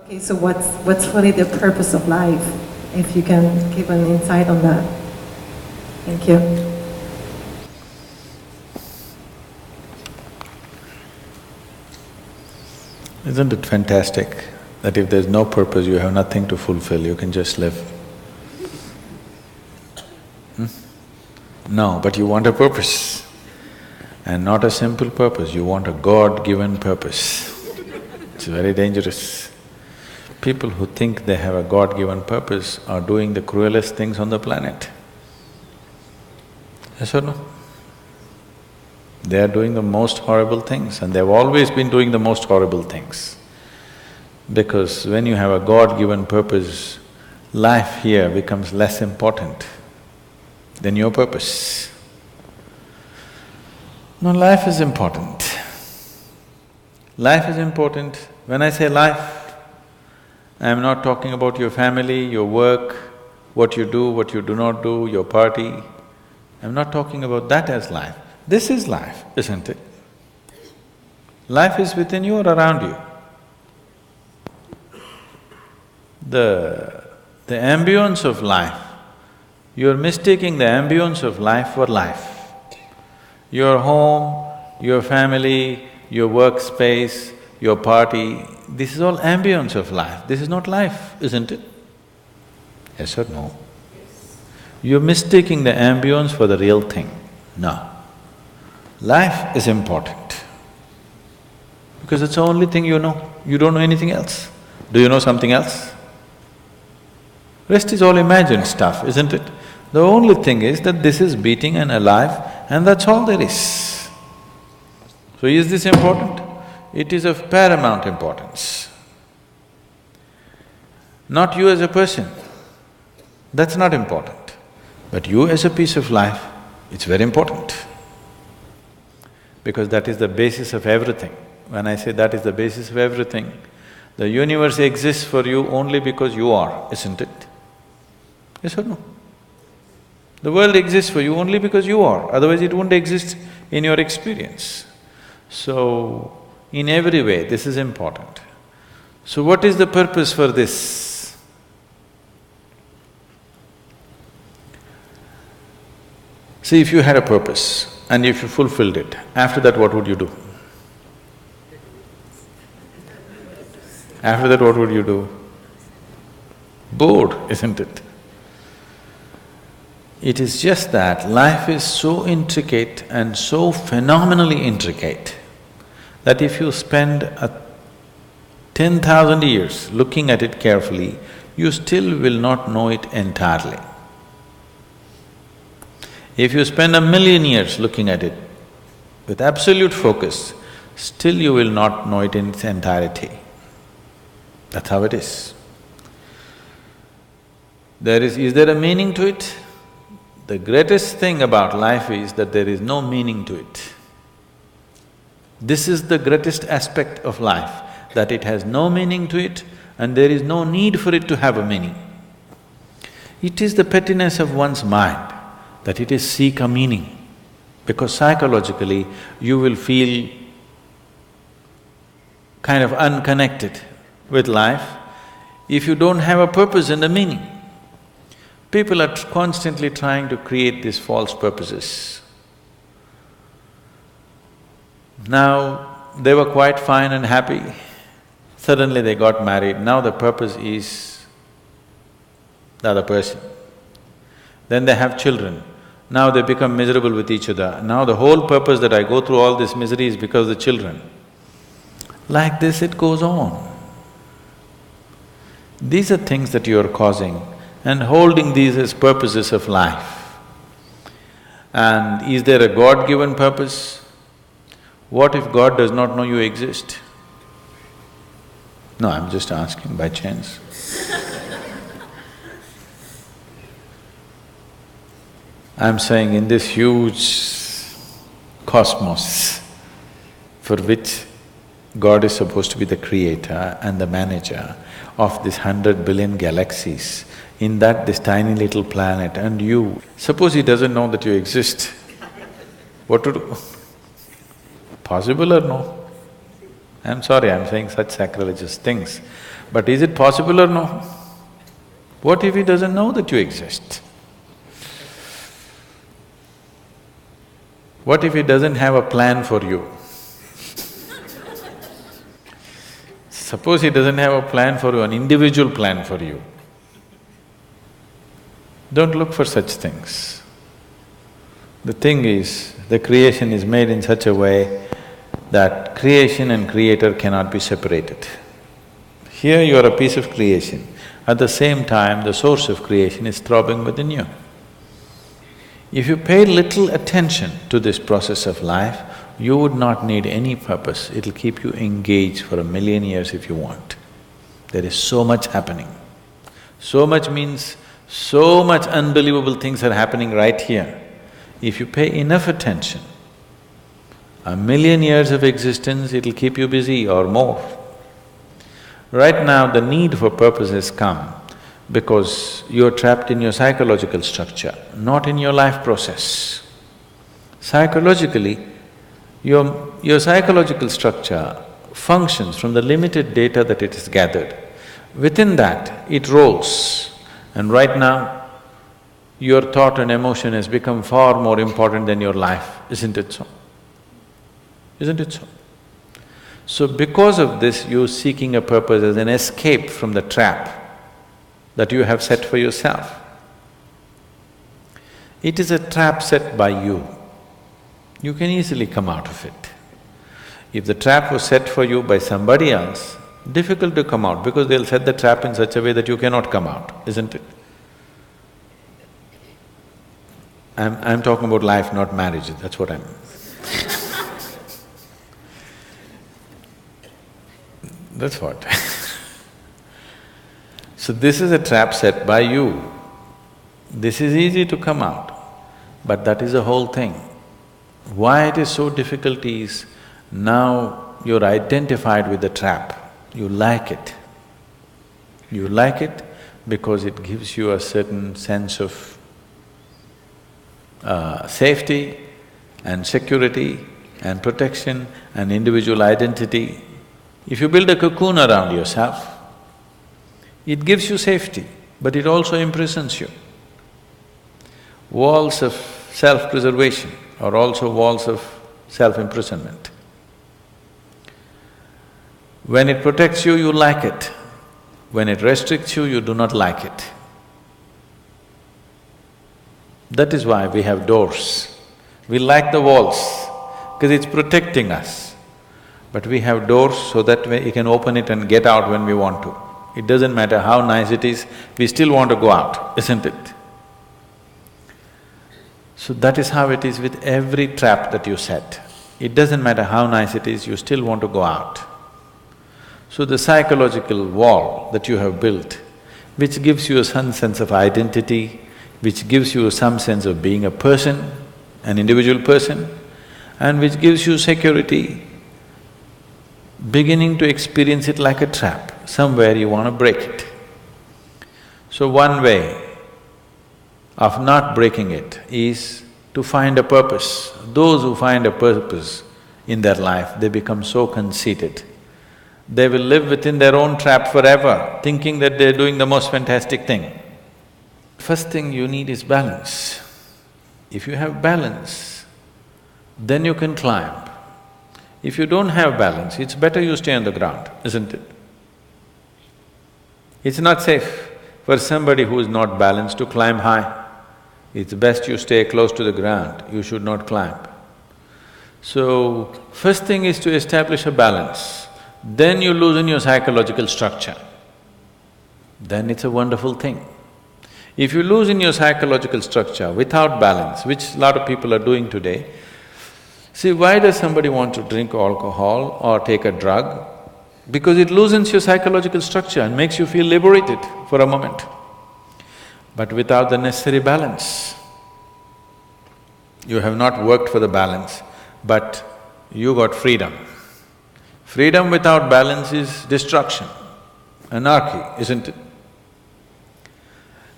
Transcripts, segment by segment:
Okay, so what's really the purpose of life? If you can give an insight on that. Thank you. Isn't it fantastic that if there's no purpose, you have nothing to fulfill, you can just live? No, but you want a purpose. And not a simple purpose, you want a God-given purpose. It's very dangerous. People who think they have a God-given purpose are doing the cruelest things on the planet. Yes or no? They are doing the most horrible things, and they've always been doing the most horrible things. Because when you have a God-given purpose, life here becomes less important than your purpose. No, life is important. Life is important. When I say life, I am not talking about your family, your work, what you do not do, your party. I'm not talking about that as life. This is life, isn't it? Life is within you or around you. The ambience of life, you're mistaking the ambience of life for life. Your home, your family, your workspace, your party, this is all ambience of life. This is not life, isn't it? Yes or no? You're mistaking the ambience for the real thing. No. Life is important because it's the only thing you know. You don't know anything else. Do you know something else? Rest is all imagined stuff, isn't it? The only thing is that this is beating and alive and that's all there is. So is this important? It is of paramount importance. Not you as a person, that's not important. But you as a piece of life, it's very important. Because that is the basis of everything. When I say that is the basis of everything, the universe exists for you only because you are, isn't it? Yes or no? The world exists for you only because you are, otherwise it wouldn't exist in your experience. So, in every way, this is important. So what is the purpose for this? See, if you had a purpose and if you fulfilled it, after that what would you do? After that what would you do? Bored, isn't it? It is just that life is so intricate and so phenomenally intricate that if you spend 10,000 years looking at it carefully, you still will not know it entirely. If you spend 1,000,000 years looking at it with absolute focus, still you will not know it in its entirety. That's how it is. Is there a meaning to it? The greatest thing about life is that there is no meaning to it. This is the greatest aspect of life, that it has no meaning to it and there is no need for it to have a meaning. It is the pettiness of one's mind that it is seek a meaning, because psychologically you will feel kind of unconnected with life if you don't have a purpose and a meaning. People are constantly trying to create these false purposes. Now, they were quite fine and happy, suddenly they got married, now the purpose is the other person. Then they have children, now they become miserable with each other, now the whole purpose that I go through all this misery is because of the children. Like this it goes on. These are things that you are causing and holding these as purposes of life. And is there a God-given purpose? What if God does not know you exist? No, I'm just asking by chance. I'm saying in this huge cosmos for which God is supposed to be the creator and the manager of this 100 billion galaxies, in that this tiny little planet and you, suppose he doesn't know that you exist, what to do? Possible or no? I'm sorry, I'm saying such sacrilegious things. But is it possible or no? What if he doesn't know that you exist? What if he doesn't have a plan for you? Suppose he doesn't have a plan for you, an individual plan for you. Don't look for such things. The thing is, the creation is made in such a way that creation and creator cannot be separated. Here you are a piece of creation, at the same time the source of creation is throbbing within you. If you pay little attention to this process of life, you would not need any purpose, it'll keep you engaged for 1,000,000 years if you want. There is so much happening. So much means so much unbelievable things are happening right here. If you pay enough attention, 1,000,000 years of existence, it'll keep you busy or more. Right now, the need for purpose has come because you're trapped in your psychological structure, not in your life process. Psychologically, your psychological structure functions from the limited data that it has gathered. Within that, it rolls. And right now, your thought and emotion has become far more important than your life, isn't it so? Isn't it so? So because of this, you're seeking a purpose as an escape from the trap that you have set for yourself. It is a trap set by you. You can easily come out of it. If the trap was set for you by somebody else, difficult to come out because they'll set the trap in such a way that you cannot come out, isn't it? I'm talking about life, not marriage, that's what I'm… That's what. So this is a trap set by you. This is easy to come out, but that is the whole thing. Why it is so difficult is, now you're identified with the trap, you like it. You like it because it gives you a certain sense of safety and security and protection and individual identity. If you build a cocoon around yourself, it gives you safety, but it also imprisons you. Walls of self-preservation are also walls of self-imprisonment. When it protects you, you like it. When it restricts you, you do not like it. That is why we have doors. We like the walls, because it's protecting us. But we have doors so that we can open it and get out when we want to. It doesn't matter how nice it is, we still want to go out, isn't it? So that is how it is with every trap that you set. It doesn't matter how nice it is, you still want to go out. So the psychological wall that you have built, which gives you some sense of identity, which gives you some sense of being a person, an individual person, and which gives you security, beginning to experience it like a trap, somewhere you want to break it. So one way of not breaking it is to find a purpose. Those who find a purpose in their life, they become so conceited. They will live within their own trap forever, thinking that they're doing the most fantastic thing. First thing you need is balance. If you have balance, then you can climb. If you don't have balance, it's better you stay on the ground, isn't it? It's not safe for somebody who is not balanced to climb high. It's best you stay close to the ground, you should not climb. So, first thing is to establish a balance, then you loosen your psychological structure. Then it's a wonderful thing. If you loosen your psychological structure without balance, which a lot of people are doing today, see, why does somebody want to drink alcohol or take a drug? Because it loosens your psychological structure and makes you feel liberated for a moment. But without the necessary balance, you have not worked for the balance, but you got freedom. Freedom without balance is destruction, anarchy, isn't it?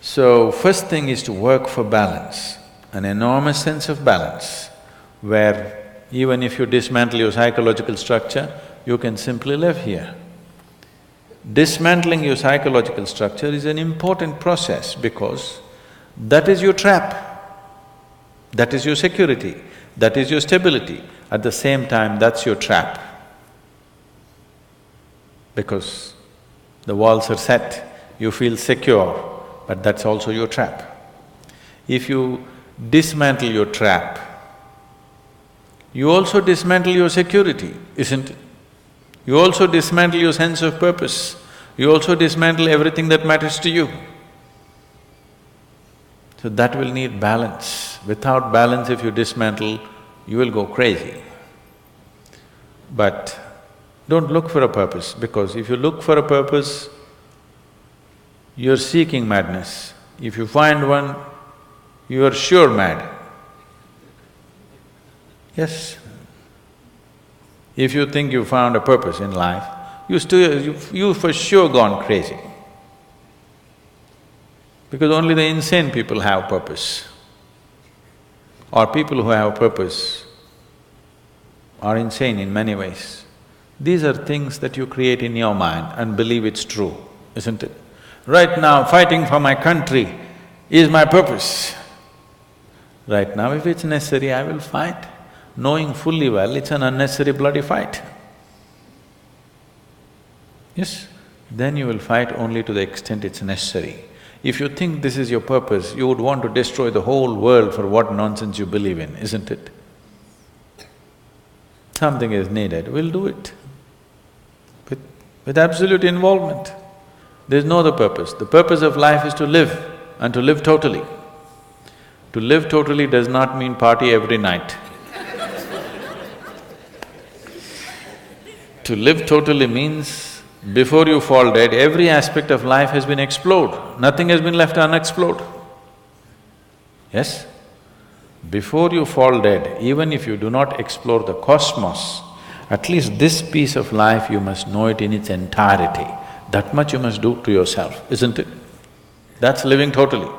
So, first thing is to work for balance, an enormous sense of balance, where even if you dismantle your psychological structure, you can simply live here. dismantling your psychological structure is an important process because that is your trap. That is your security, that is your stability. At the same time, that's your trap. Because the walls are set, you feel secure, but that's also your trap. If you dismantle your trap, you also dismantle your security, isn't it? You also dismantle your sense of purpose, you also dismantle everything that matters to you. So that will need balance. Without balance, if you dismantle, you will go crazy. But don't look for a purpose, because if you look for a purpose, you're seeking madness. If you find one, you are sure mad. Yes. If you think you found a purpose in life, you for sure gone crazy. Because only the insane people have purpose. Or people who have purpose are insane in many ways. These are things that you create in your mind and believe it's true, isn't it? Right now, fighting for my country is my purpose. Right now, if it's necessary, I will fight, knowing fully well it's an unnecessary bloody fight. Yes? Then you will fight only to the extent it's necessary. If you think this is your purpose, you would want to destroy the whole world for what nonsense you believe in, isn't it? Something is needed, we'll do it. With absolute involvement. There's no other purpose. The purpose of life is to live, and to live totally. To live totally does not mean party every night. To live totally means before you fall dead, every aspect of life has been explored, nothing has been left unexplored. Yes? Before you fall dead, even if you do not explore the cosmos, at least this piece of life you must know it in its entirety. That much you must do to yourself, isn't it? That's living totally.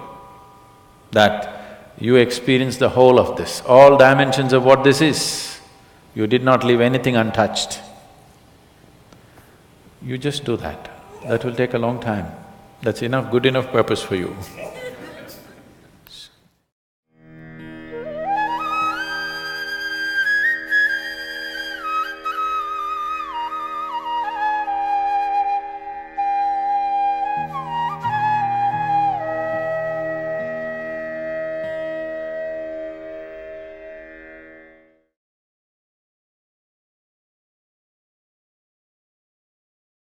That you experience the whole of this, all dimensions of what this is. You did not leave anything untouched. You just do that. That will take a long time. That's enough, good enough purpose for you.